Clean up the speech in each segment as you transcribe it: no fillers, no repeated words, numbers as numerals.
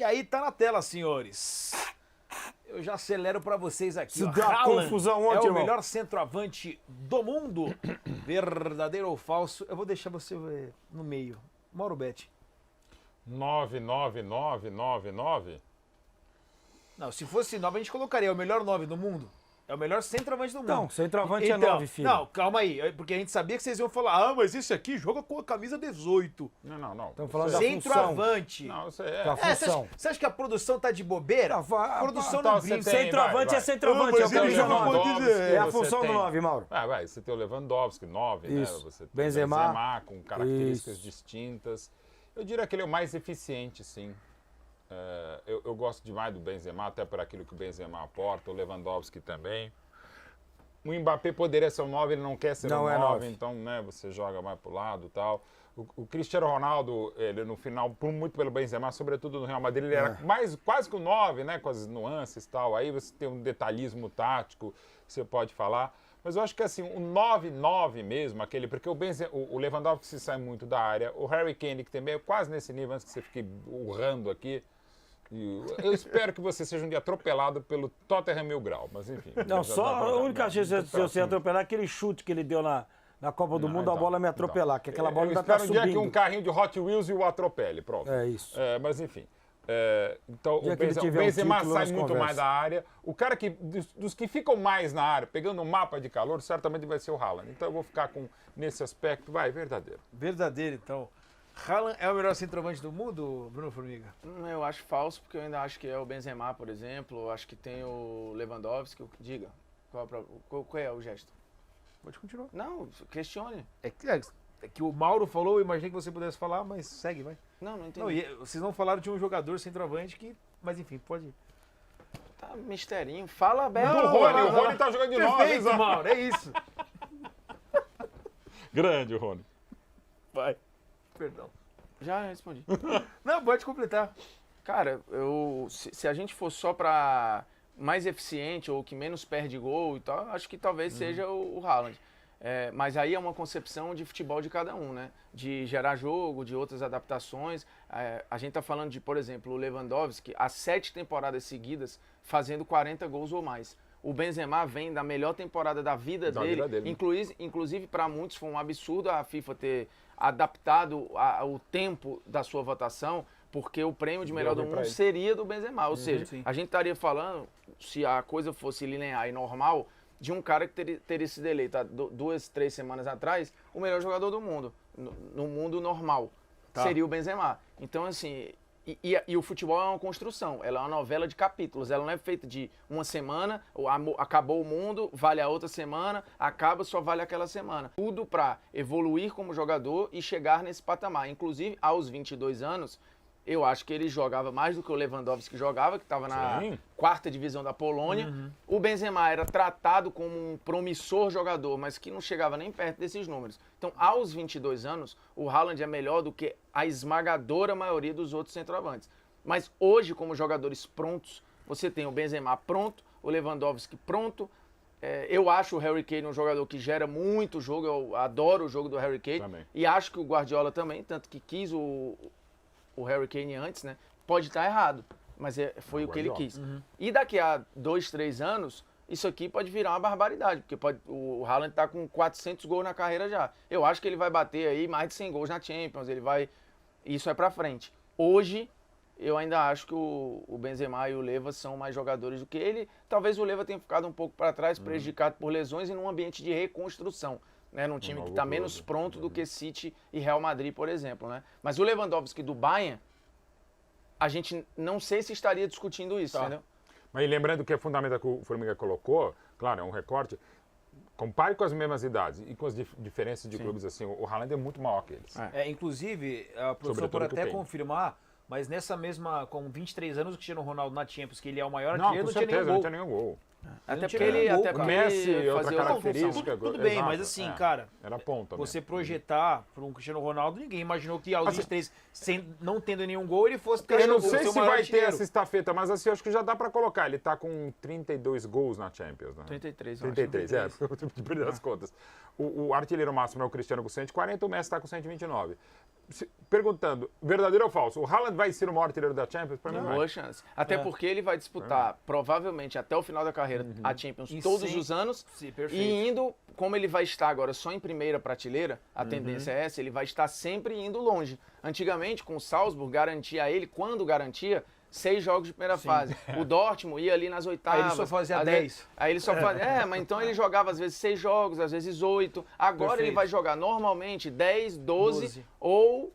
E aí tá na tela, senhores. Eu já acelero pra vocês aqui. Isso deu uma confusão ontem, é o irmão. melhor centroavante do mundo. Verdadeiro ou falso? Eu vou deixar você no meio. Mauro Betti. 99999? Não, se fosse 9, a gente colocaria. É o melhor 9 do mundo. É o melhor centroavante do mundo. Não, centroavante é 9, filho. Não, calma aí. Porque a gente sabia que vocês iam falar, mas esse aqui joga com a camisa 18. Não. Estamos falando da Centroavante. Não, isso é. Da função. Você acha que a produção tá de bobeira? A produção então não você brinca. tem- Centroavante vai. é centroavante, é o Mas ele camisa joga 9. com É a você função do tem- 9, Mauro. Vai, você tem o Lewandowski, 9, Isso. né? Você tem Benzema. com características Isso. distintas. Eu diria que ele é o mais eficiente, sim. Eu gosto demais do Benzema, até por aquilo que o Benzema aporta, o Lewandowski também. O Mbappé poderia ser o 9, ele não quer ser Não o é 9, 9. então né, você joga mais pro lado e tal. O Cristiano Ronaldo, ele no final, muito pelo Benzema, sobretudo no Real Madrid, ele era quase que o 9, né, com as nuances e tal. Aí você tem um detalhismo tático que você pode falar. Mas eu acho que assim, o 9-9 mesmo, aquele, porque o Lewandowski se sai muito da área, o Harry Kane, que também é quase nesse nível, antes que você fique urrando aqui. Eu espero que você seja um dia atropelado pelo Tottenham Mil Grau, mas enfim. Não, só a única chance de eu ser atropelado é aquele chute que ele deu na Copa do Mundo, a bola me atropelar, que aquela bola eu ainda tá espero um dia que um subindo. carrinho de Hot Wheels e o atropele, pronto. É isso. Mas enfim. Então Dia o que ele tiver um Benzema título, sai nós muito conversa. mais da área. O cara que dos que ficam mais na área, pegando o mapa de calor, certamente vai ser o Haaland. Então eu vou ficar nesse aspecto, verdadeiro. Verdadeiro, então. Haaland é o melhor centroavante do mundo, Bruno Formiga? Eu acho falso, porque eu ainda acho que é o Benzema, por exemplo. Eu acho que tem o Lewandowski. Diga, qual é o gesto? Pode continuar. Não, questione. É que o Mauro falou, eu imaginei que você pudesse falar, mas segue, vai. Não entendi. Não, e vocês não falaram de um jogador centroavante que... Mas enfim, pode ir. Tá misterinho. Fala aberto. O Rony tá jogando de 9. Perfeito, Mauro, é isso. Grande, o Rony. Vai. Perdão. Já respondi. Não, pode completar. Cara, se a gente for só pra mais eficiente ou que menos perde gol e tal, acho que talvez seja o Haaland. Mas aí é uma concepção de futebol de cada um, né? De gerar jogo, de outras adaptações. A gente tá falando de, por exemplo, o Lewandowski, há 7 temporadas seguidas, fazendo 40 gols ou mais. O Benzema vem da melhor temporada da vida dele. Inclusive, para muitos foi um absurdo a FIFA ter adaptado o tempo da sua votação, porque o prêmio de melhor do mundo seria do Benzema. Ou seja, sim. a gente estaria falando, se a coisa fosse linear e normal, de um cara que teria sido eleito há 2, 3 semanas atrás o melhor jogador do mundo, no mundo normal. Seria o Benzema. Então, assim... E o futebol é uma construção, ela é uma novela de capítulos, ela não é feita de uma semana, acabou o mundo, vale a outra semana, acaba, só vale aquela semana. Tudo para evoluir como jogador e chegar nesse patamar. Inclusive, aos 22 anos, eu acho que ele jogava mais do que o Lewandowski jogava, que estava na 4ª divisão da Polônia. O Benzema era tratado como um promissor jogador, mas que não chegava nem perto desses números. Então, aos 22 anos, o Haaland é melhor do que a esmagadora maioria dos outros centroavantes. Mas hoje, como jogadores prontos, você tem o Benzema pronto, o Lewandowski pronto. Eu acho o Harry Kane um jogador que gera muito jogo, eu adoro o jogo do Harry Kane. Também. E acho que o Guardiola também, tanto que quis o Harry Kane antes, né? Pode estar errado, mas foi o que ele quis. E daqui a 2, 3 anos, isso aqui pode virar uma barbaridade, porque o Haaland tá com 400 gols na carreira já. Eu acho que ele vai bater aí mais de 100 gols na Champions, isso é pra frente. Hoje, eu ainda acho que o Benzema e o Leva são mais jogadores do que ele. Talvez o Leva tenha ficado um pouco para trás, prejudicado por lesões e num ambiente de reconstrução. Né, num time que está menos pronto do que City e Real Madrid, por exemplo. Né? Mas o Lewandowski do Bayern, a gente não sei se estaria discutindo isso, entendeu? Mas lembrando que é fundamental que o Formiga colocou, claro, é um recorte, compare com as mesmas idades e com as diferenças de clubes, assim, o Haaland é muito maior que eles. Inclusive, a produção pode até confirmar, mas nessa mesma, com 23 anos, o Cristiano Ronaldo na Champions, que ele é o maior artilheiro, não tinha nenhum gol. Até porque ele o Messi, outra fazia característica. Tudo bem, exato, mas assim, cara, era ponta você mesmo. projetar para um Cristiano Ronaldo, ninguém imaginou que aos 23, não tendo nenhum gol, ele fosse Eu não o sei seu se maior vai artilheiro. ter essa estafeta, mas assim, eu acho que já dá pra colocar. Ele tá com 32 gols na Champions, né? 33, eu acho. 33, eu tive de perder as contas. O artilheiro máximo é o Cristiano com 140, o Messi tá com 129. Perguntando, verdadeiro ou falso? O Haaland vai ser o maior artilheiro da Champions? Pra mim, não. Boa chance. Até porque ele vai disputar, provavelmente, até o final da carreira, a Champions todos os anos. Sim, perfeito. E indo, como ele vai estar agora só em primeira prateleira, a tendência é essa, ele vai estar sempre indo longe. Antigamente, com o Salzburg, garantia a ele, quando garantia, 6 jogos de primeira fase. O Dortmund ia ali nas oitavas. Aí ele só fazia 10. Aí ele só fazia... mas então ele jogava às vezes 6 jogos, às vezes 8. Agora Perfeito. ele vai jogar normalmente 10, 12 ou...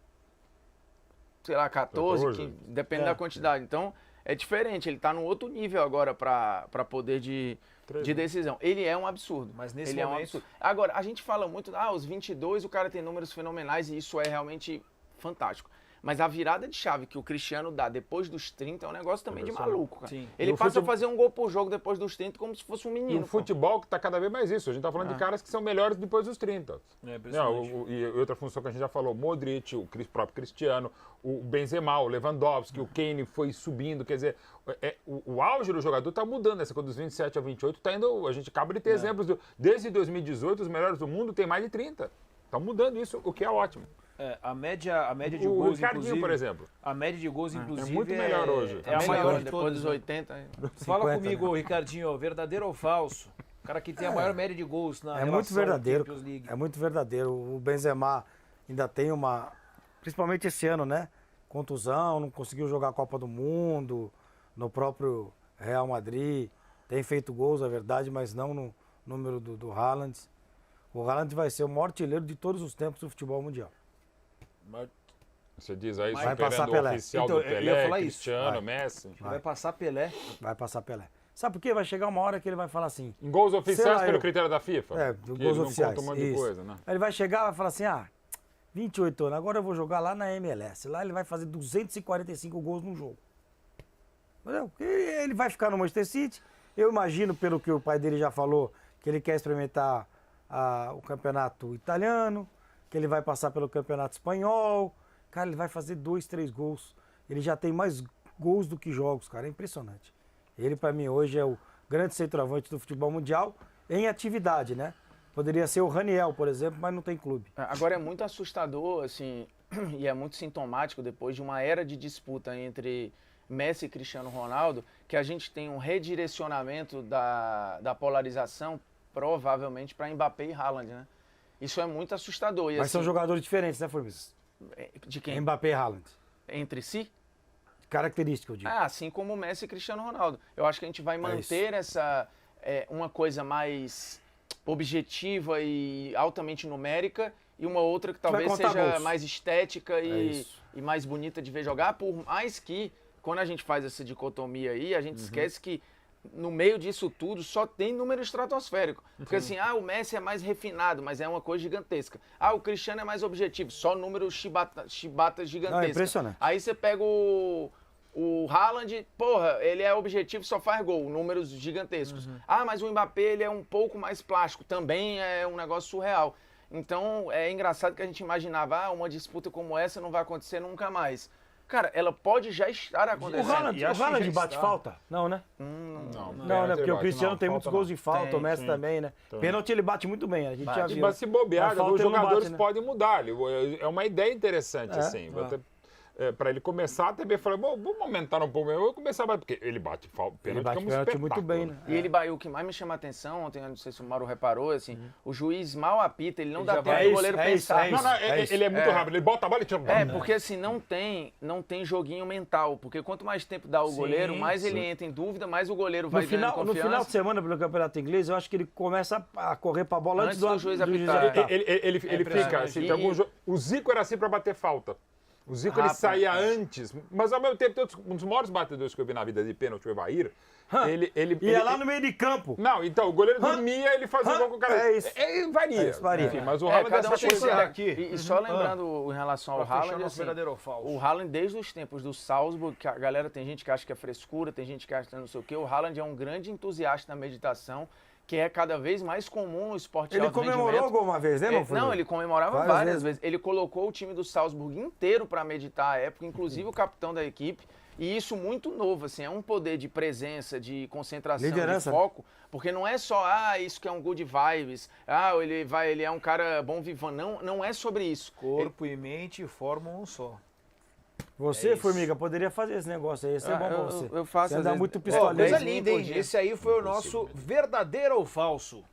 sei lá, 14, depende da quantidade. Então, é diferente. Ele está num outro nível agora para poder de decisão. Ele é um absurdo. Mas nesse ele momento... é um absurdo. Agora, a gente fala muito, os 22, o cara tem números fenomenais e isso é realmente fantástico. Mas a virada de chave que o Cristiano dá depois dos 30 é um negócio também de maluco, cara. Sim. Ele passa a fazer um gol por jogo depois dos 30 como se fosse um menino. E o futebol que tá cada vez mais isso. A gente tá falando de caras que são melhores depois dos 30. E outra função que a gente já falou, Modric, o próprio Cristiano, o Benzema, o Lewandowski, o Kane foi subindo. Quer dizer, o auge do jogador tá mudando. Essa coisa dos 27 a 28 tá indo... A gente acaba de ter exemplos. Desde 2018, os melhores do mundo tem mais de 30. Tá mudando isso, o que é ótimo. A média de o gols, Ricardinho, inclusive, por exemplo. A média de gols, inclusive, é muito melhor hoje. É a maior de depois todas. dos 80. Fala 50, comigo, Ricardinho, verdadeiro ou falso? O cara que tem a maior média de gols na relação muito verdadeiro. Champions League. É muito verdadeiro. O Benzema ainda tem uma... Principalmente esse ano, né? Contusão, não conseguiu jogar a Copa do Mundo, no próprio Real Madrid. Tem feito gols, é verdade, mas não no número do Haaland. O Haaland vai ser o maior artilheiro de todos os tempos do futebol mundial. Você diz aí, Vai superando passar o Pelé. oficial Então, do eu ia Pelé, falar isso. Cristiano, Messi. Vai passar Pelé. Vai passar Pelé. Sabe por quê? Vai chegar uma hora que ele vai falar assim... Em gols oficiais lá, pelo eu- critério da FIFA? gols Que ele não oficiais. conta um monte de isso. coisa, né? Aí ele vai chegar e vai falar assim, 28 anos, agora eu vou jogar lá na MLS. Lá ele vai fazer 245 gols num jogo. Entendeu? Ele vai ficar no Manchester City. Eu imagino, pelo que o pai dele já falou, que ele quer experimentar o campeonato italiano, que ele vai passar pelo campeonato espanhol. Cara, ele vai fazer 2, 3 gols. Ele já tem mais gols do que jogos, cara. É impressionante. Ele, pra mim, hoje é o grande centroavante do futebol mundial em atividade, né? Poderia ser o Raniel, por exemplo, mas não tem clube. Agora é muito assustador, assim, e é muito sintomático depois de uma era de disputa entre Messi e Cristiano Ronaldo, que a gente tem um redirecionamento da polarização, provavelmente para Mbappé e Haaland, né? Isso é muito assustador. E, Mas assim, são jogadores diferentes, né, Formiga? de quem? Mbappé e Haaland. Entre si? Característica, eu digo. Assim como Messi e Cristiano Ronaldo. Eu acho que a gente vai manter uma coisa mais objetiva e altamente numérica e uma outra que talvez contar seja gols. mais estética isso. e mais bonita de ver jogar, por mais que, quando a gente faz essa dicotomia aí, a gente esquece que no meio disso tudo só tem número estratosférico. Porque assim, o Messi é mais refinado, mas é uma coisa gigantesca. O Cristiano é mais objetivo, só número chibata gigantesca. Não, é impressionante. Aí você pega o Haaland, porra, ele é objetivo, só faz gol, números gigantescos. Mas o Mbappé, ele é um pouco mais plástico, também é um negócio surreal. Então, é engraçado que a gente imaginava, uma disputa como essa não vai acontecer nunca mais. Cara, ela pode já estar O acontecendo. Haaland bate falta? Não, né? Não, Não, né? Porque o Cristiano tem muitos gols de falta, Tem, o Messi também, né? Pênalti ele bate muito bem, a gente já viu. Mas se bobear, Mas falta os ele não jogadores bate, né? podem mudar. É uma ideia interessante, assim. Para ele começar também, falar, vamos aumentar um pouco. Eu vou começar, porque ele bate Ele pênalti bate como pênalti muito bem, né? E o que mais me chama a atenção, ontem, eu não sei se o Mauro reparou, assim, o juiz mal apita, ele não dá já tempo vai- do é goleiro isso, pensar. é Não, isso. ele é muito rápido. Ele bota a bola e tira. Porque assim, não tem joguinho mental. Porque quanto mais tempo dá o goleiro, mais ele entra em dúvida, mais o goleiro vai ganhando No confiança. final de semana, pelo Campeonato Inglês, eu acho que ele começa a correr pra bola antes do juiz apitar. Ele fica assim, tem algum jogo. O Zico era assim para bater falta. O Zico ele saía antes, mas ao mesmo tempo, um dos maiores batedores que eu vi na vida de pênalti, o Evair, Ia lá no meio de campo. Não, então, o goleiro dormia, ele fazia o gol com o cara. É isso. Varia. varia. Enfim, mas o Haaland cada um tem tem essa seu aqui. E só lembrando em relação ao Pra fechar Haaland, nosso assim, verdadeiro ou falso. o Haaland desde os tempos do Salzburg, que a galera tem gente que acha que é frescura, tem gente que acha que não sei o quê, o Haaland é um grande entusiasta da meditação, que é cada vez mais comum no esporte de Ele alto comemorou rendimento. o gol uma vez, né, meu filho? Não, ele comemorava Várias várias vezes. Ele colocou o time do Salzburg inteiro para meditar à época, inclusive o capitão da equipe. E isso muito novo, assim, é um poder de presença, de concentração, Liderança. de foco, porque não é só, isso que é um good vibes, ele é um cara bom vivant. Não é sobre isso. Corpo e mente formam um só. Você, Formiga, poderia fazer esse negócio aí. Isso é bom pra você. Eu faço, Você às anda vezes, muito Ó, pistolinha. coisa linda, hein? Esse aí foi o nosso verdadeiro ou falso.